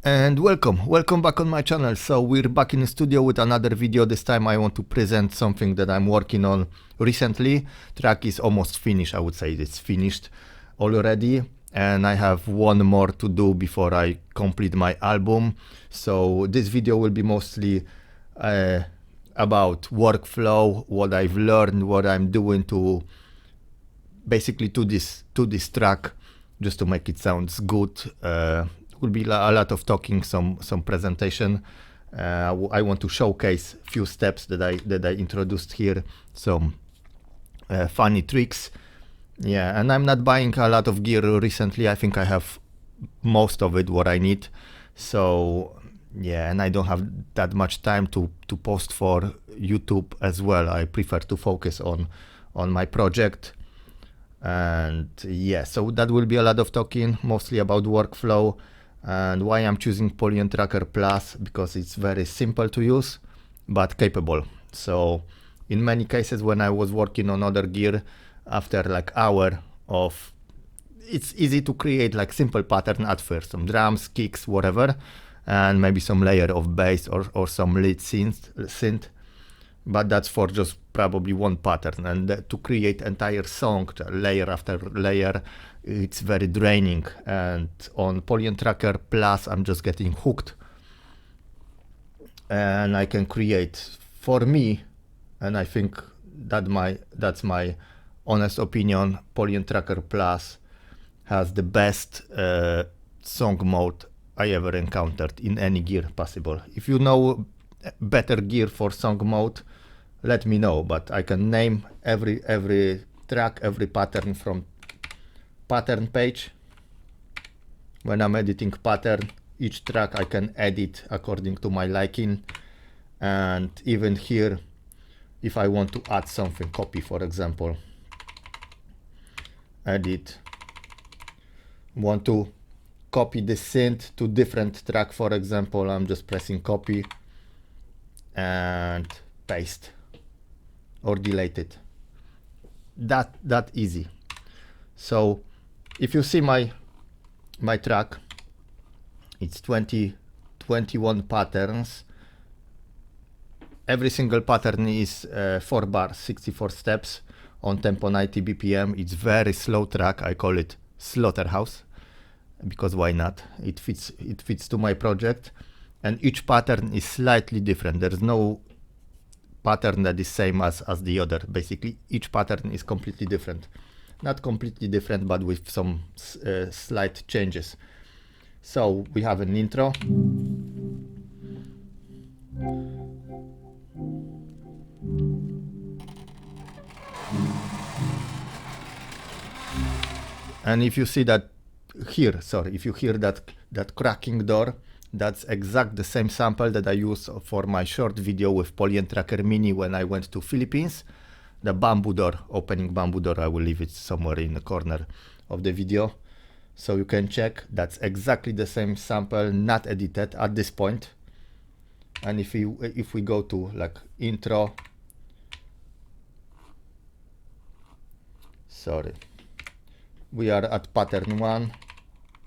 And welcome back on my channel. So we're back in the studio with another video. This time I want to present something that I'm working on recently. Track is almost finished. I would say it's finished already, and I have one more to do before I complete my album. So this video will be mostly about workflow, what I've learned, what I'm doing to basically to this track, just to make it sound good. Will be a lot of talking, some presentation. I want to showcase few steps that I introduced here, some funny tricks. Yeah, and I'm not buying a lot of gear recently. I think I have most of it what I need. So yeah, and I don't have that much time to post for YouTube as well. I prefer to focus on my project. And yeah, so that will be a lot of talking, mostly about workflow. And why I'm choosing Polyend Tracker Plus, because it's very simple to use but capable. So in many cases when I was working on other gear, after like hour of, it's easy to create like simple pattern at first, some drums, kicks, whatever, and maybe some layer of bass or some lead synth, but that's for just probably one pattern. And to create entire song layer after layer, it's very draining. And on Polyend Tracker Plus, I'm just getting hooked, and I can create, for me, and I think that's my honest opinion, Polyend Tracker Plus has the best song mode I ever encountered in any gear possible. If you know better gear for song mode, let me know, but I can name every track, every pattern from pattern page. When I'm editing pattern, each track I can edit according to my liking. And even here, if I want to add something, copy for example, edit, want to copy the synth to different track, for example, I'm just pressing copy and paste or delete it. That easy. So if you see my track, it's 21 patterns. Every single pattern is 4 bars, 64 steps on tempo 90 BPM. It's very slow track. I call it Slaughterhouse because why not? It fits to my project, and each pattern is slightly different. There's no pattern that is same as the other. Basically, each pattern is completely different. Not completely different, but with some slight changes. So we have an intro. And if you see that here, sorry, if you hear that cracking door, that's exact the same sample that I use for my short video with Polyend Tracker Mini when I went to Philippines. The bamboo door, opening bamboo door, I will leave it somewhere in the corner of the video, so you can check. That's exactly the same sample, not edited at this point. And if we go to like intro, sorry, we are at pattern 1.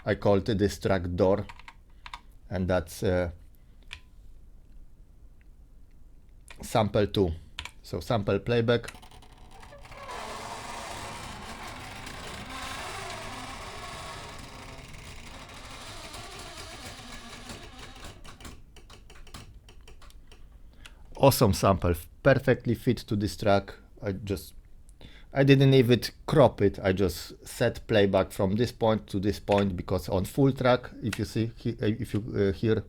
I called this track door, and that's sample 2. So sample playback. Awesome sample, perfectly fit to this track. I didn't even crop it. I just set playback from this point to this point, because on full track, if you see, if you hear,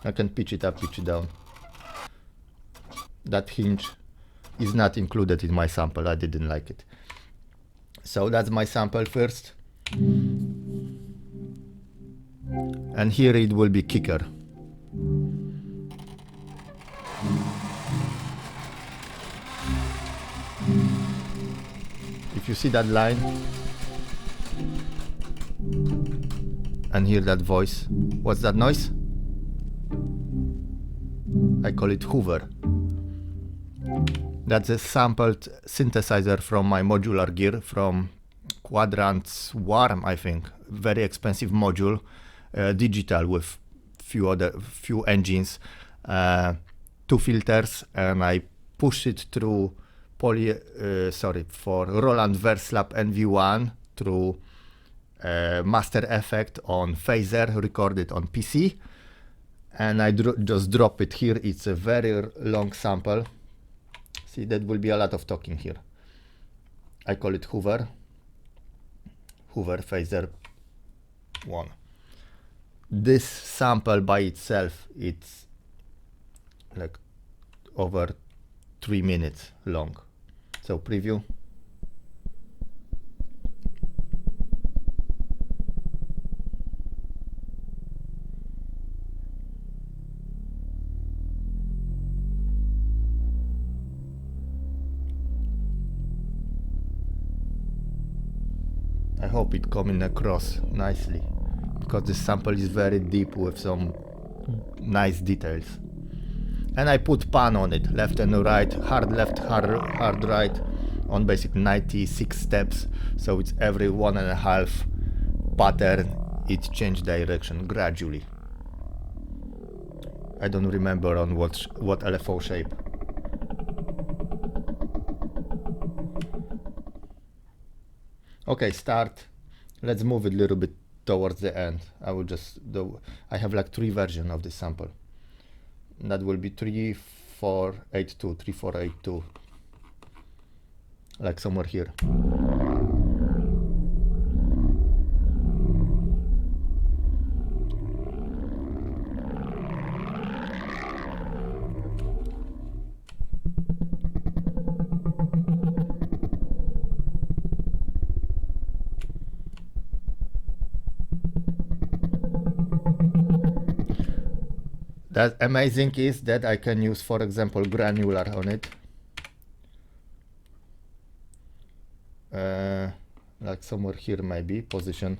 I can pitch it up, pitch it down. That hinge is not included in my sample. I didn't like it. So that's my sample first. And here it will be kicker. If you see that line and hear that voice, what's that noise? I call it Hoover. That's a sampled synthesizer from my modular gear from Quadrant's Warm, I think. very expensive module, digital with few engines, 2 filters, and I push it through for Roland MV-1 through Master Effect on Phaser, recorded on PC, and I just drop it here. It's a very long sample. See, that will be a lot of talking here. I call it Hoover Phaser 1. This sample by itself, it's like over 3 minutes long. So preview. I hope it coming across nicely, because this sample is very deep with some nice details. And I put pan on it, left and right, hard left, hard right, on basic 96 steps. So it's every 1.5 pattern, it change direction gradually. I don't remember on what LFO shape. Okay, start. Let's move it a little bit towards the end. I have like 3 versions of this sample. That will be 3482, 3482, like somewhere here. That amazing is that I can use, for example, granular on it, like somewhere here maybe, position.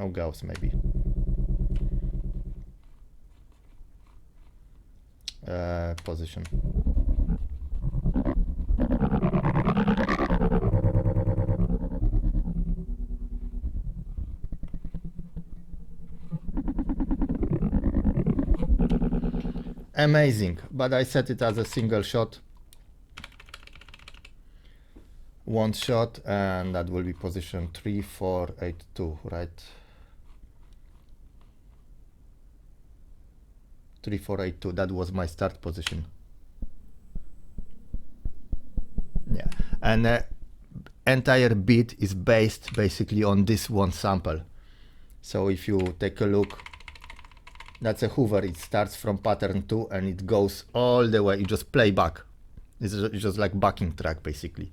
Oh, Gauss maybe. Position. Amazing, but I set it as a single shot. One shot, and that will be position 3482, right? 3482, that was my start position. Yeah, and entire beat is based basically on this one sample. So if you take a look, that's a Hoover. It starts from pattern 2 and it goes all the way. You just play back. It's just like backing track basically.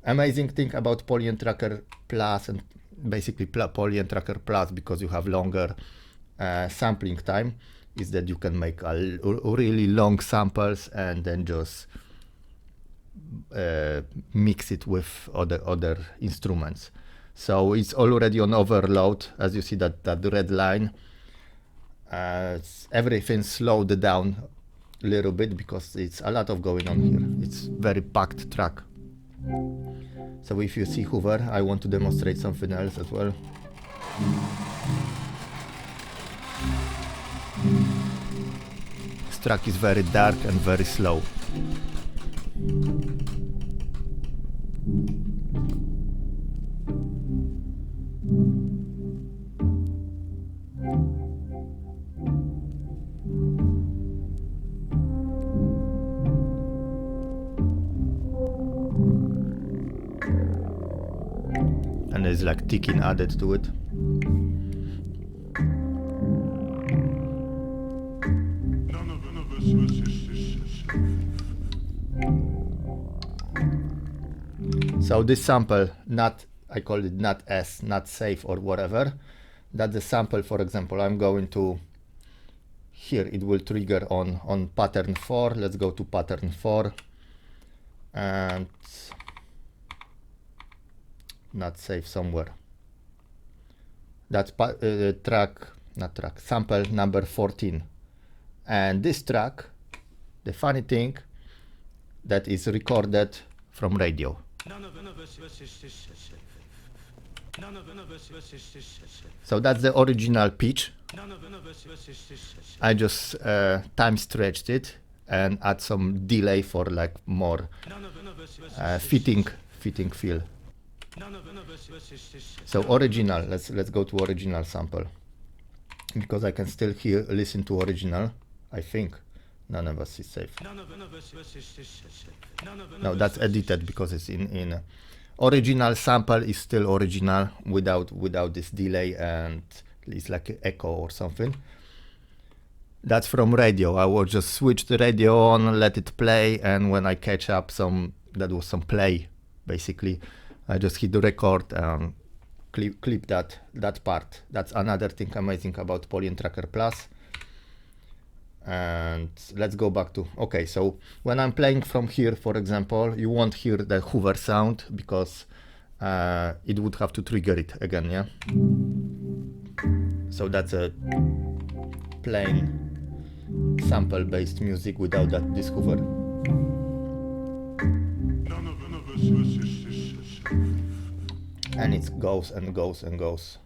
Amazing thing about Polyend Tracker Plus and basically Polyend Tracker Plus, because you have longer sampling time, is that you can make really long samples and then just mix it with other instruments. So it's already on overload, as you see that red line. Everything slowed down a little bit because it's a lot of going on here. It's very packed track. So if you see Hoover, I want to demonstrate something else as well. This track is very dark and very slow. And there's like ticking added to it. So this sample, I call it not S, not safe or whatever. That's the sample, for example, I'm going to here it will trigger on pattern 4. Let's go to pattern 4 and not save somewhere. That's sample number 14. And this track, the funny thing, that is recorded from radio. So that's the original pitch. I just time stretched it and add some delay for like more fitting feel. So original, let's go to original sample, because I can still listen to original. I think none of us is safe. No, that's edited because it's in original sample is still original without this delay, and it's like an echo or something. That's from radio. I will just switch the radio on, let it play, and when I catch up that was some play basically, I just hit the record and clip that part. That's another thing amazing about Polyend Tracker Plus. And let's go back to, okay, so when I'm playing from here, for example, you won't hear the Hoover sound because it would have to trigger it again, yeah? So that's a plain sample-based music without this Hoover. And it goes and goes and goes.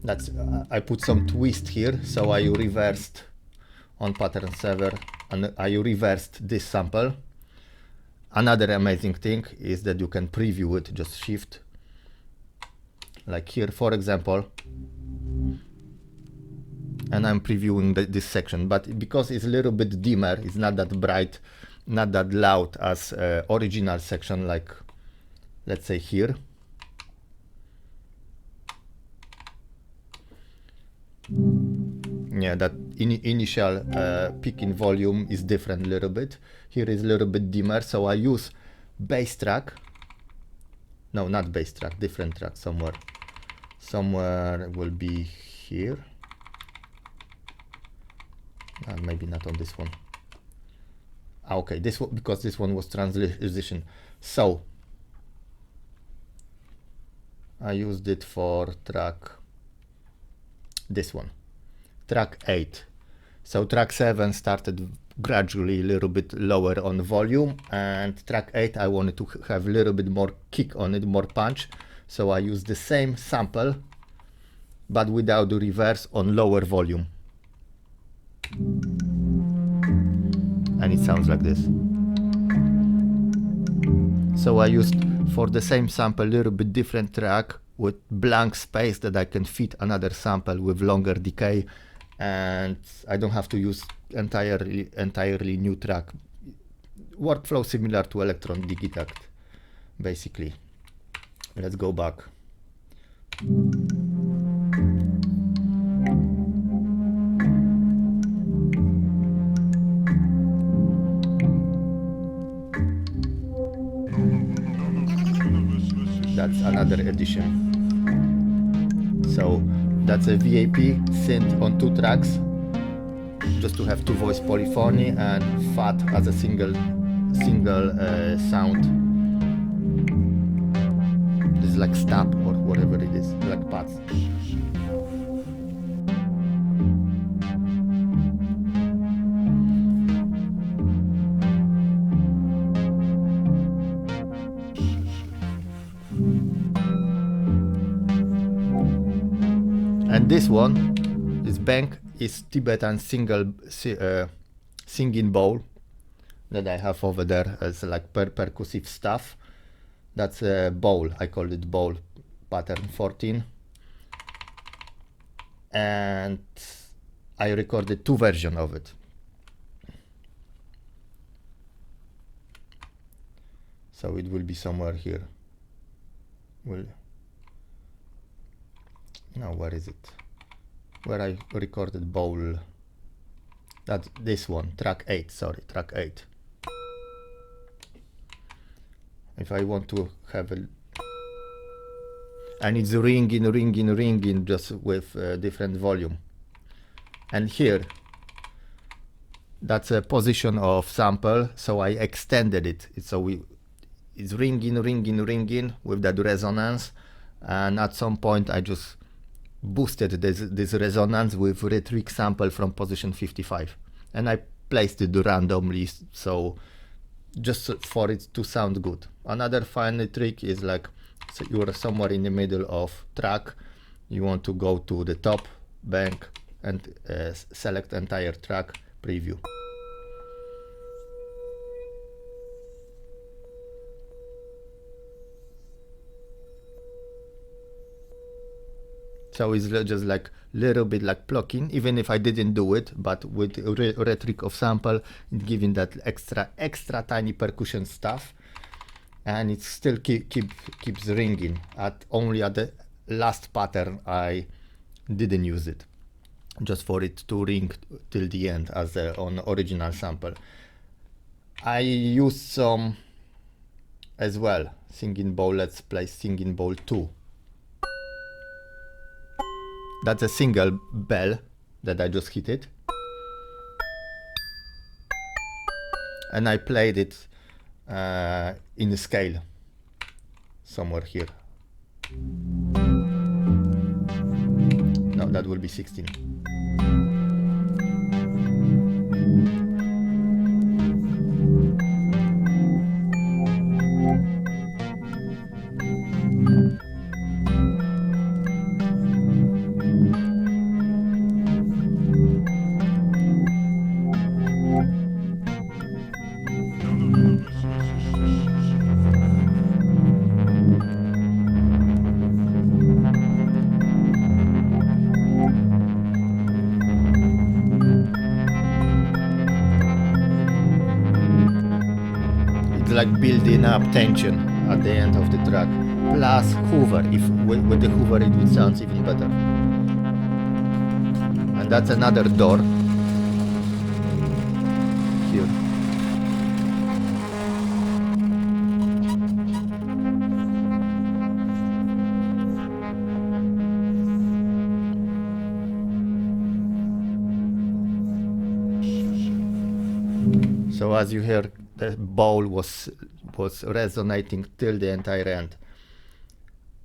That's I put some twist here, so I reversed on pattern 7 and I reversed this sample. Another amazing thing is that you can preview it, just shift. Like here, for example, and I'm previewing this section, but because it's a little bit dimmer, it's not that bright, not that loud as original section, like let's say here. Yeah, that initial peak in volume is different a little bit. Here is a little bit dimmer, so I use bass track. No, not bass track, different track somewhere. Somewhere will be here. Maybe not on this one. Okay, this one, because this one was transition. So I used it for track, this one, track 8. So track 7 started gradually a little bit lower on volume, and track 8 I wanted to have a little bit more kick on it, more punch. So I used the same sample, but without the reverse, on lower volume. And it sounds like this. So I used for the same sample a little bit different track with blank space that I can fit another sample with longer decay, and I don't have to use entirely new track. Workflow similar to Electron Digitact, basically. Let's go back. That's another edition. So that's a VAP synth on 2 tracks, just to have 2 voice polyphony and fat as a single sound. This is like stab or whatever it is, like pads. And this one, this bank, is Tibetan singing bowl that I have over there as like percussive stuff. That's a bowl, I call it bowl, pattern 14. And I recorded 2 versions of it. So it will be somewhere here. Now where is it? Where I recorded bowl. That's this one, track 8, sorry, track 8. If I want to have a, and it's ringing just with different volume. And here, that's a position of sample, so I extended it. So it's ringing with that resonance, and at some point I just boosted this resonance with rhetoric sample from position 55, and I placed it randomly, so just for it to sound good. Another fun trick is like, so you are somewhere in the middle of track, you want to go to the top bank and select entire track preview. So it's just like little bit like plucking, even if I didn't do it, but with rhetoric of sample, giving that extra tiny percussion stuff, and it still keeps ringing. Only at the last pattern I didn't use it, just for it to ring till the end as on original sample. I used some as well, singing bowl. Let's play singing bowl 2. That's a single bell that I just hit it, and I played it in the scale somewhere here. No, that will be 16. Like building up tension at the end of the track, plus Hoover. If with the Hoover it would sound even better. And that's another door here. So as you hear, the bowl was resonating till the entire end.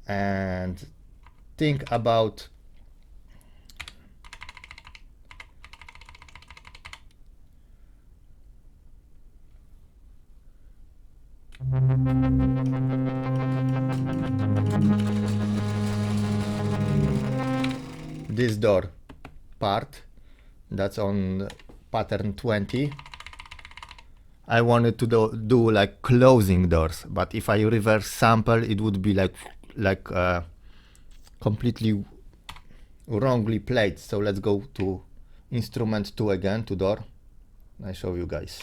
And think about this door part that's on pattern 20. I wanted to do like closing doors, but if I reverse sample, it would be like completely wrongly played. So let's go to instrument 2 again, to door. I show you guys.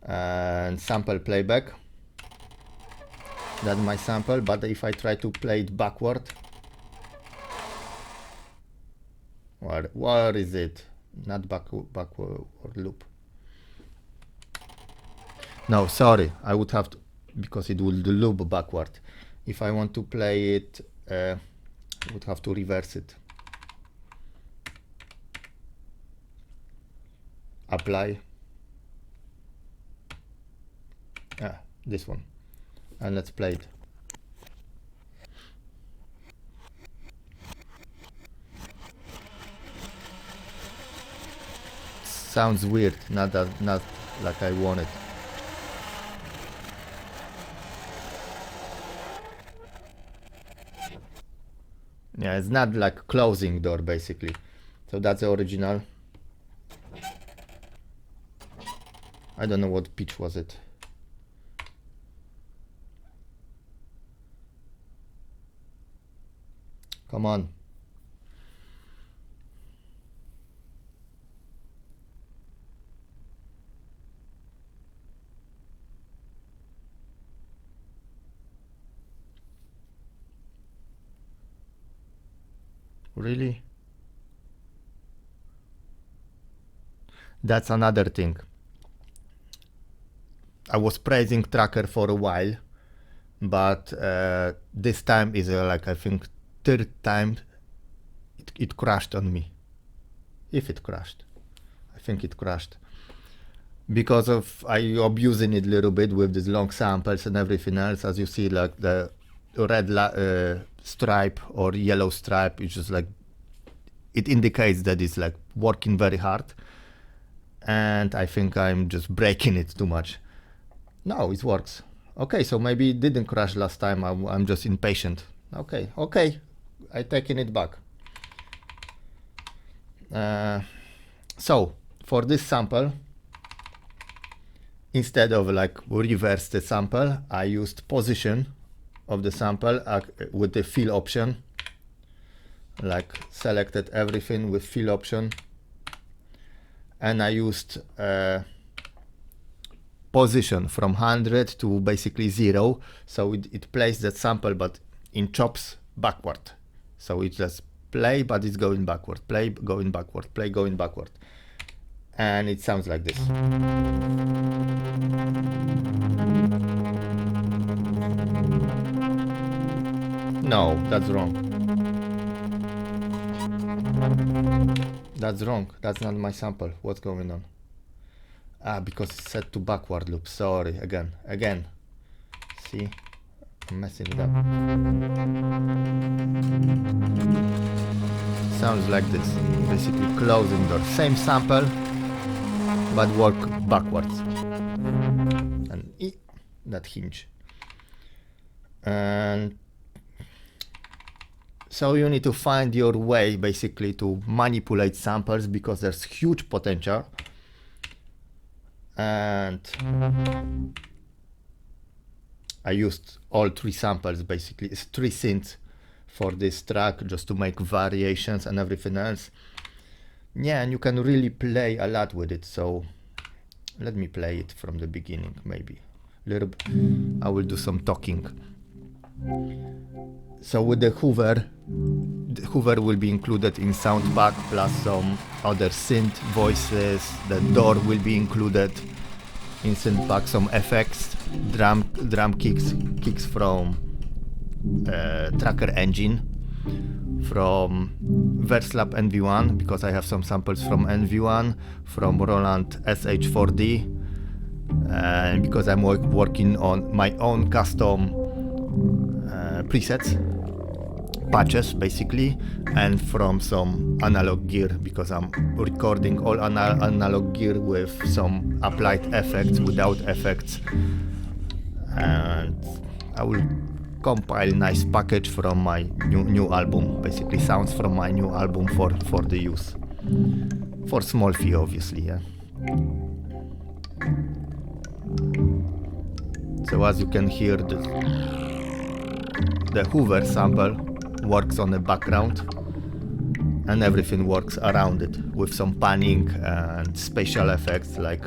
And sample playback. That's my sample, but if I try to play it backward, where is it? Not backward loop. No, sorry, I would have to, because it will loop backward. If I want to play it, I would have to reverse it. Apply. This one. And let's play it. Sounds weird, not like I want it. Yeah, it's not like closing door basically. So that's the original. I don't know what pitch was it. Come on. Really? That's another thing. I was praising Tracker for a while, but this time is like, I think, third time it crashed on me. if it crashed. I think it crashed because of I abusing it a little bit with these long samples and everything else. As you see, like the red stripe or yellow stripe is just like, it indicates that it's like working very hard, and I think I'm just breaking it too much. No, it works. Okay, so maybe it didn't crash last time. I'm just impatient. Okay, I taking it back. So for this sample, instead of like reverse the sample, I used position of the sample with the fill option. Like selected everything with fill option, and I used position from 100 to basically 0, so it plays that sample but in chops backward. So it just play, but it's going backward, play, going backward, play, going backward, and it sounds like this. No, that's wrong. That's wrong. That's not my sample. What's going on? Ah, because it's set to backward loop. Sorry. Again. See? I'm messing it up. Sounds like this. Basically closing door. Same sample, but work backwards. And that hinge. And so you need to find your way basically to manipulate samples, because there's huge potential. And I used all 3 samples, basically it's 3 synths for this track, just to make variations and everything else. Yeah, and you can really play a lot with it. So let me play it from the beginning, maybe a little bit. I will do some talking. So with the Hoover will be included in sound pack, plus some other synth voices. The door will be included in synth pack, some effects, drum kicks from Tracker engine, from Verslab MV-1, because I have some samples from MV-1, from Roland SH-4d, and because I'm working on my own custom presets, patches basically, and from some analog gear, because I'm recording all analog gear with some applied effects, without effects, and I will compile nice package from my new album, basically sounds from my new album for the use, for small fee obviously. Yeah. So as you can hear, the Hoover sample works on the background, and everything works around it with some panning and spatial effects like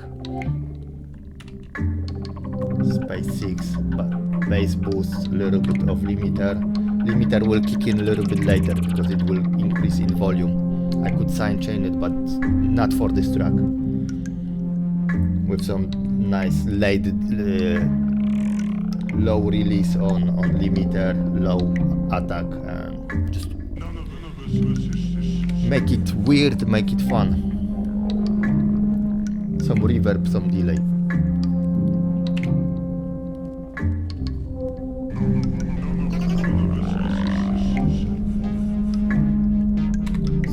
space 6, bass boost, a little bit of limiter. Limiter will kick in a little bit later because it will increase in volume. I could sidechain it, but not for this track. With some nice low release on limiter, low attack, and just make it weird, make it fun. Some reverb, some delay.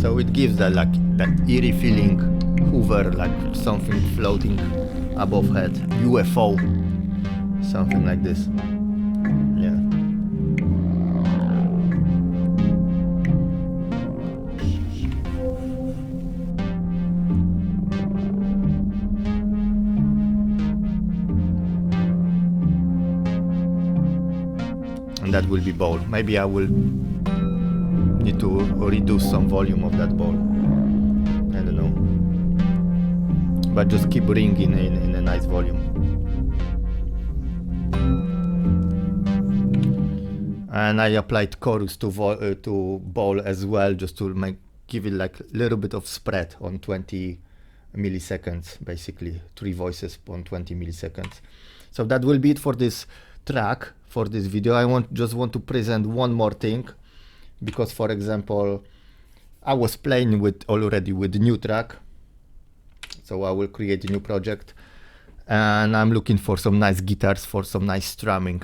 So it gives that eerie feeling, Hoover, like something floating above head, UFO, something like this. Yeah. And that will be ball. Maybe I will need to reduce some volume of that ball. I don't know. But just keep ringing in a nice volume. And I applied chorus to ball as well, just to give it like a little bit of spread on 20 milliseconds, basically 3 voices on 20 milliseconds. So that will be it for this track, for this video. I just want to present one more thing, because for example, I was playing already with the new track, so I will create a new project, and I'm looking for some nice guitars, for some nice strumming.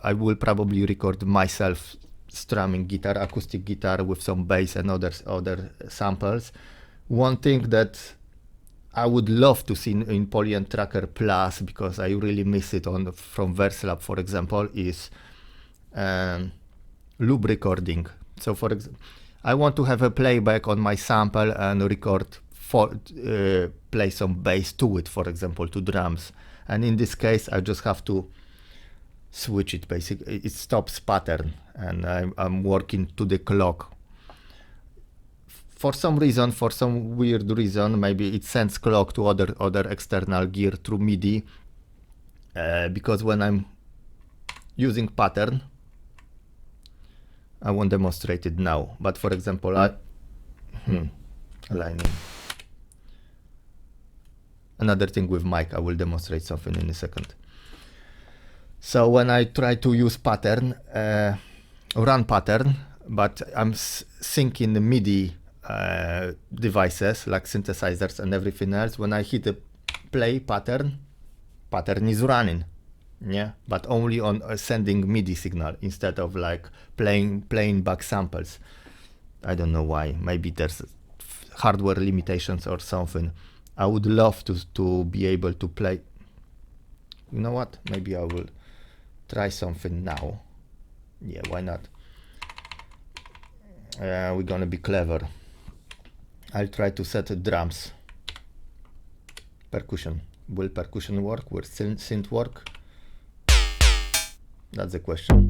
I will probably record myself strumming guitar, acoustic guitar with some bass and other samples. One thing that I would love to see in Polyend Tracker Plus, because I really miss it from Verslab, for example, is loop recording. So for example, I want to have a playback on my sample and play some bass to it, for example, to drums. And in this case, I just have to switch it. Basically, it stops pattern, and I'm working to the clock. For some reason, for some weird reason, maybe it sends clock to other external gear through MIDI, because when I'm using pattern, I won't demonstrate it now, but for example, aligning. Another thing with mic, I will demonstrate something in a second. So when I try to use pattern, run pattern, but I'm syncing the MIDI devices like synthesizers and everything else, when I hit the play pattern is running. Yeah, but only on sending MIDI signal instead of like playing back samples. I don't know why. Maybe there's hardware limitations or something. I would love to be able to play. You know what? Maybe I will try something now. Yeah, why not? We're gonna be clever. I'll try to set drums. Percussion. Will percussion work? Will synth work? That's the question.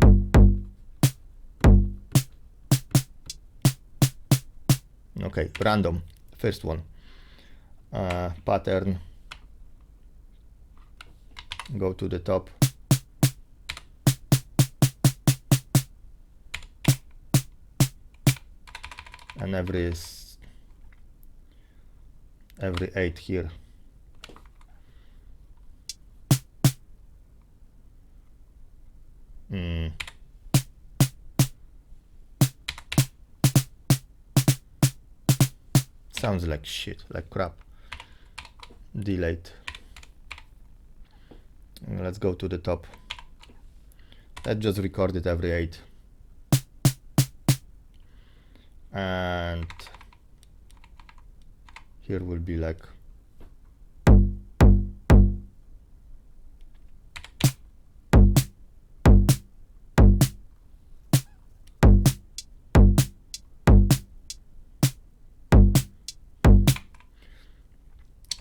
Okay, random. First one. Pattern. Go to the top. And every 8 here. Sounds like shit, like crap. Delete. Let's go to the top. Let's just record it every 8. And here will be like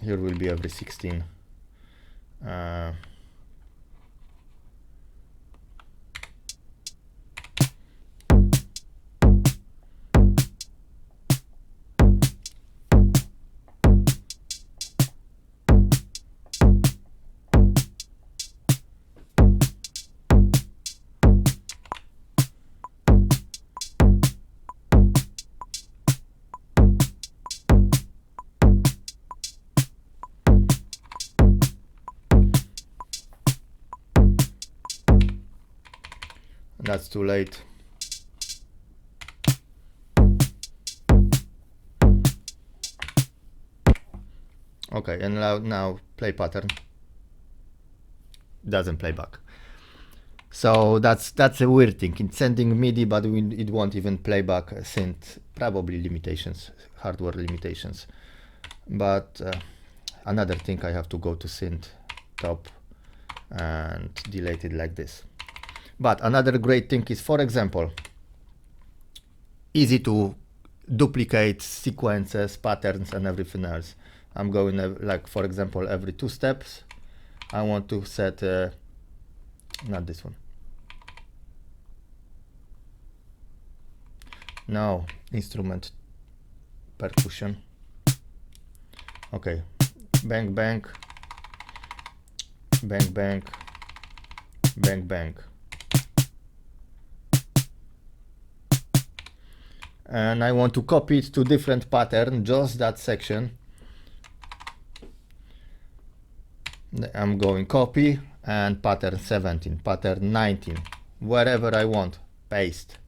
here will be every 16. That's too late. Okay, and now play pattern. Doesn't play back. So that's a weird thing. It's sending MIDI, but it won't even play back synth. Probably limitations, hardware limitations. But another thing, I have to go to synth top and delete it like this. But another great thing is, for example, easy to duplicate sequences, patterns, and everything else. I'm going like, for example, every 2 steps, I want to set, not this one. No, instrument percussion. Okay, bang, bang, bang, bang, bang, bang. And I want to copy it to different pattern, just that section. I'm going copy and pattern 17, pattern 19, wherever I want, paste.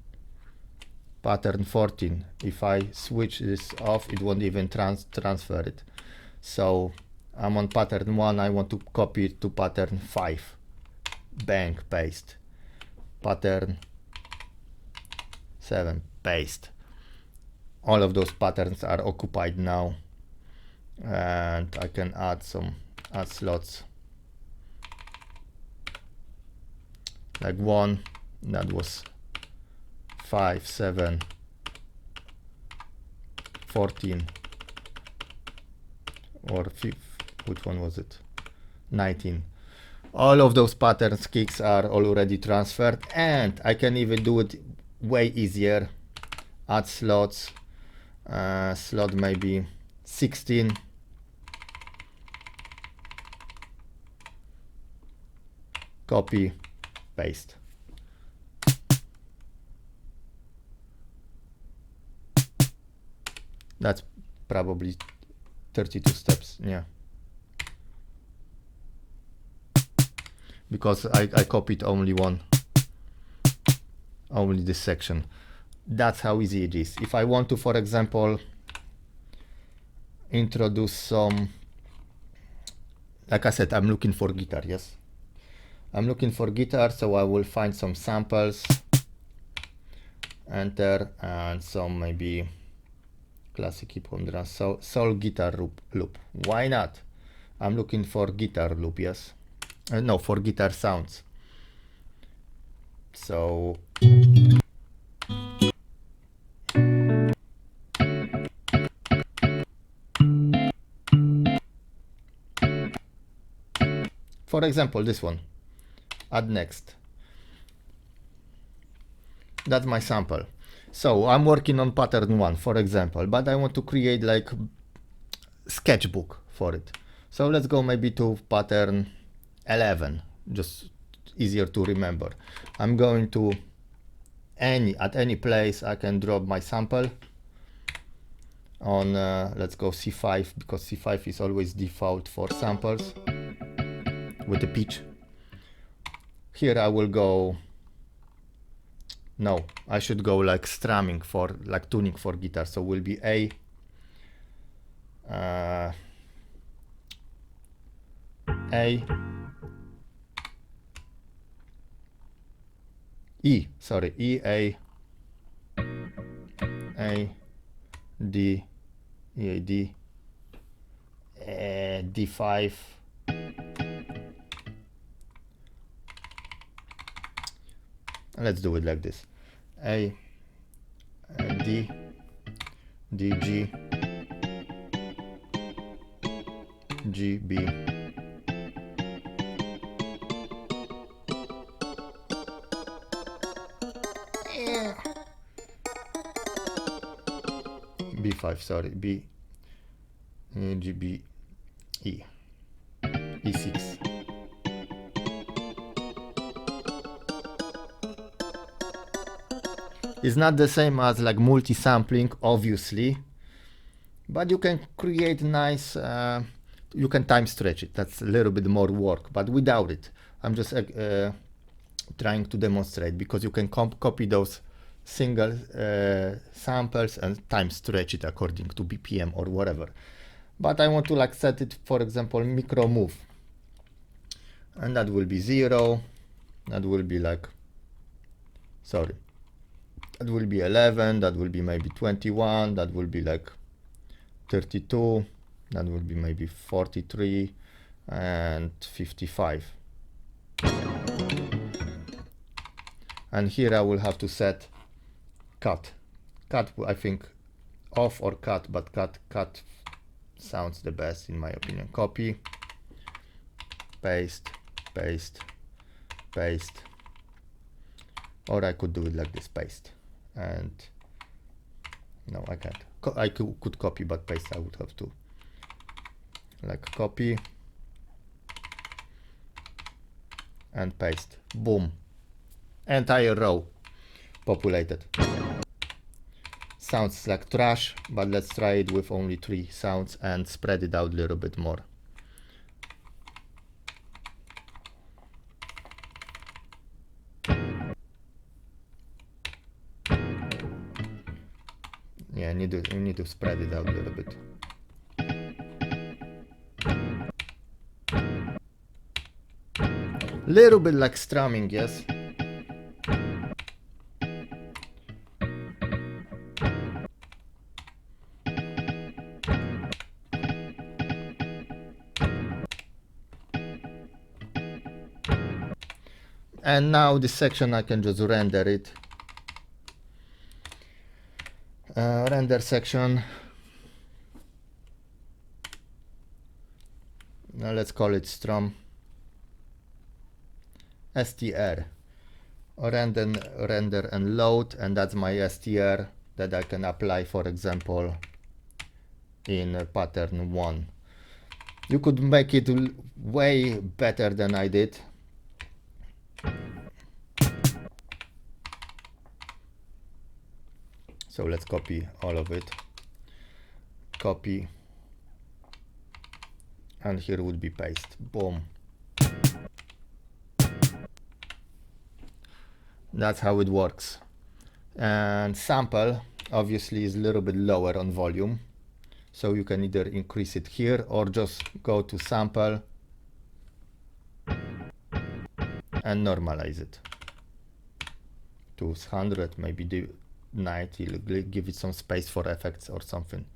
pattern 14. If I switch this off, it won't even transfer it. So I'm on pattern 1, I want to copy it to pattern 5. Bang, paste. Pattern 7, paste. All of those patterns are occupied now, and I can add slots. Like 1, that was 5, 7, 14, or 5, which one was it? 19. All of those patterns kicks are already transferred, and I can even do it way easier. Add slots, slot maybe 16. Copy, paste. That's probably 32 steps, yeah. Because I copied only this section. That's how easy it is. If I want to, for example, introduce some, like I said, I'm looking for guitar, yes? I'm looking for guitar, so I will find some samples, enter, and some maybe classic hip hop drum, soul guitar loop. Why not? I'm looking for guitar loop, yes? No, for guitar sounds. So for example, this one, add next. That's my sample. So I'm working on pattern 1, for example, but I want to create like sketchbook for it. So let's go maybe to pattern 11, just easier to remember. I'm going to at any place I can drop my sample on, let's go C5, because C5 is always default for samples with the pitch. Here I will go, no, I should go like strumming for, like tuning for guitar. So will be A, E, sorry, E, A, D, E, A, D, D5, let's do it like this. A, D, D, G, G, B, B5, sorry, B, G, B, E, E6. It's not the same as like multi-sampling, obviously, but you can create nice, you can time stretch it. That's a little bit more work, but without it, I'm just trying to demonstrate, because you can copy those single samples and time stretch it according to BPM or whatever. But I want to like set it, for example, micro move, and that will be 0, that will be like, sorry, that will be 11, that will be maybe 21, that will be like 32, that will be maybe 43 and 55. And here I will have to set cut. Cut, I think off or cut, but cut sounds the best in my opinion. Copy, paste, paste, paste. Or I could do it like this, paste. And no, I can't. I could copy, but paste I would have to. Like copy and paste. Boom. Entire row populated. Sounds like trash, but let's try it with only 3 sounds and spread it out a little bit more. you need to spread it out a little bit. Little bit like strumming, yes. And now this section I can just render it. Render section. Now let's call it strum. STR. Render and load, and that's my STR that I can apply, for example, in pattern 1. You could make it way better than I did. So let's copy all of it. Copy. And here would be paste. Boom. That's how it works. And sample obviously is a little bit lower on volume. So you can either increase it here or just go to sample and normalize it to 100, maybe do 90, give it some space for effects or something.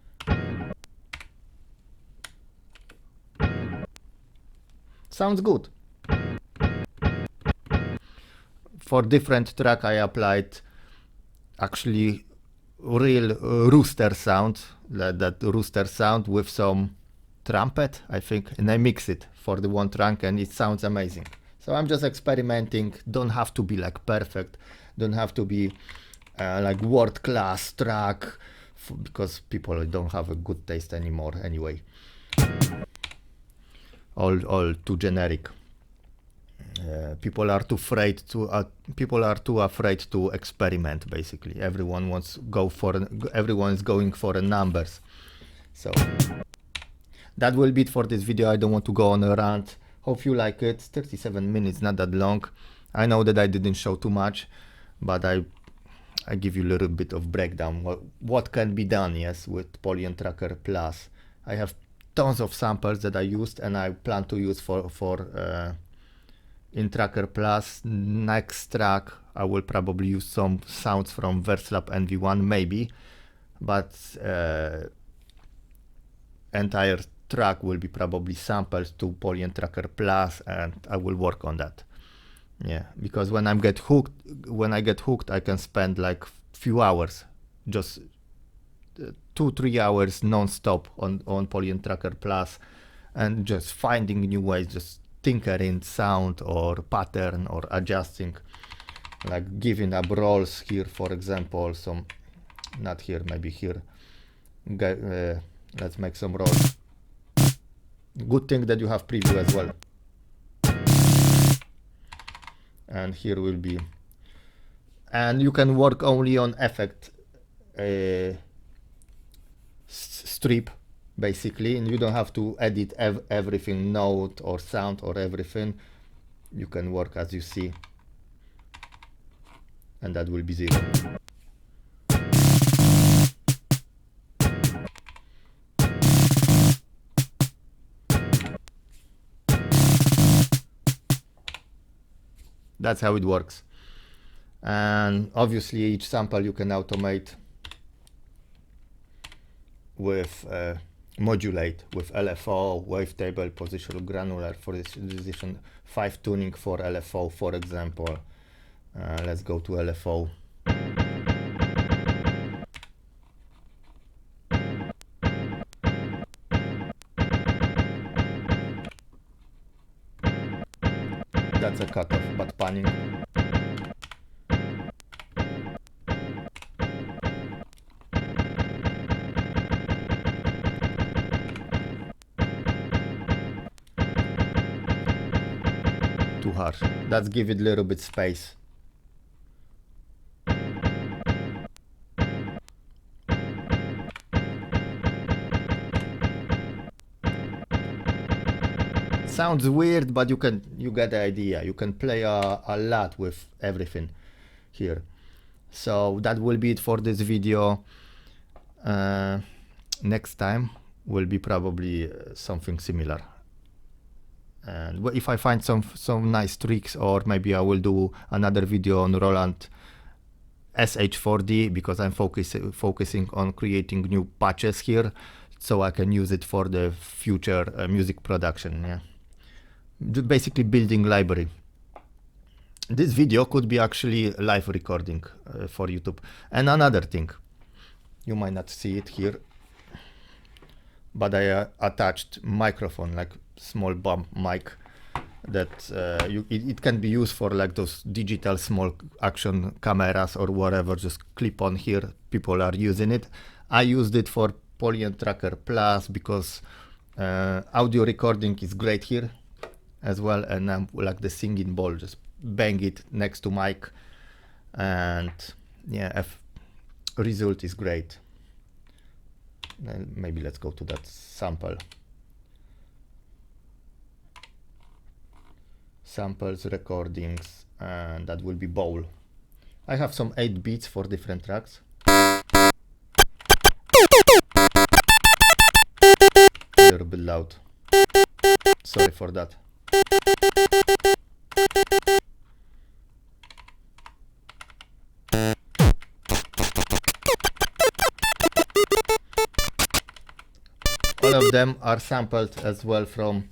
Sounds good. For different track I applied actually real rooster sound, that rooster sound with some trumpet, I think, and I mix it for the one track and it sounds amazing. So I'm just experimenting, don't have to be like perfect, don't have to be like world class track, because people don't have a good taste anymore anyway. All too generic. People are too afraid to experiment. Basically, everyone is going for numbers. So that will be it for this video. I don't want to go on a rant. Hope you like it. 37 minutes, not that long. I know that I didn't show too much, but I give you a little bit of breakdown what can be done, yes, with Polyend Tracker Plus. I have tons of samples that I used and I plan to use for in Tracker Plus. Next track I will probably use some sounds from Roland MV-1 maybe, but entire track will be probably samples to Polyend Tracker Plus, and I will work on that. Yeah, because when I get hooked, I can spend like few hours, just 2-3 hours non-stop on Polyend Tracker Plus, and just finding new ways, just tinkering sound or pattern or adjusting, like giving up rolls here, for example, some, not here, maybe here. Let's make some rolls. Good thing that you have preview as well. And here will be, and you can work only on effect strip basically, and you don't have to edit everything, note or sound or everything. You can work as you see, and that will be 0. That's how it works. And obviously each sample you can automate with modulate with LFO, wavetable, positional, granular, for this decision 5 tuning for LFO, for example. Let's go to LFO. That's a cutoff, but panning. Too harsh. Let's give it a little bit space. Sounds weird, but you get the idea. You can play a lot with everything here. So that will be it for this video. Next time will be probably something similar. And if I find some nice tricks, or maybe I will do another video on Roland SH-4d, because I'm focusing on creating new patches here, so I can use it for the future music production. Yeah, basically building library. This video could be actually live recording for YouTube. And another thing, you might not see it here, but I attached microphone, like small bump mic, that it can be used for like those digital small action cameras or whatever. Just clip on here. People are using it. I used it for Polyend Tracker Plus because audio recording is great here as well, and I'm like the singing bowl, just bang it next to mic, and yeah, result is great. And maybe let's go to that sample. Samples, recordings, and that will be bowl. I have some 8 beats for different tracks. A little bit loud. Sorry for that. All of them are sampled as well from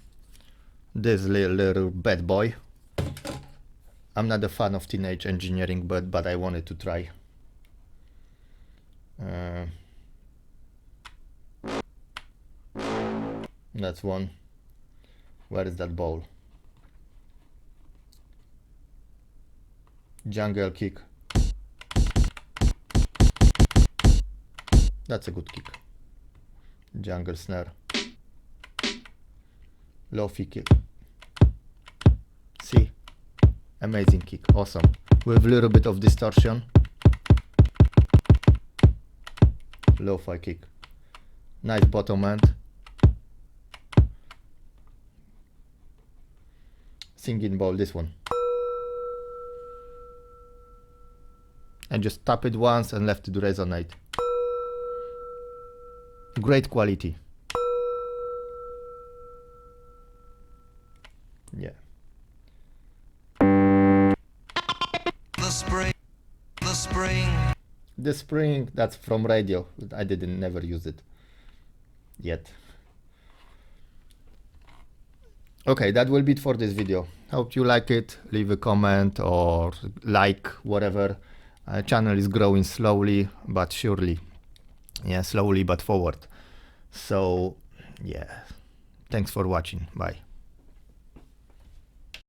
this little bad boy. I'm not a fan of teenage engineering, but I wanted to try. That's one. Where is that bowl? Jungle kick. That's a good kick. Jungle snare. Lo-fi kick. See? Amazing kick. Awesome. With a little bit of distortion. Lo-fi kick. Nice bottom end. Singing bowl, this one. And just tap it once and left it resonate. Great quality. Yeah. The spring, that's from radio. I never use it yet. Okay, that will be it for this video. Hope you like it. Leave a comment or like, whatever. Channel is growing slowly but surely. Yeah, slowly but forward. So yeah, thanks for watching. Bye.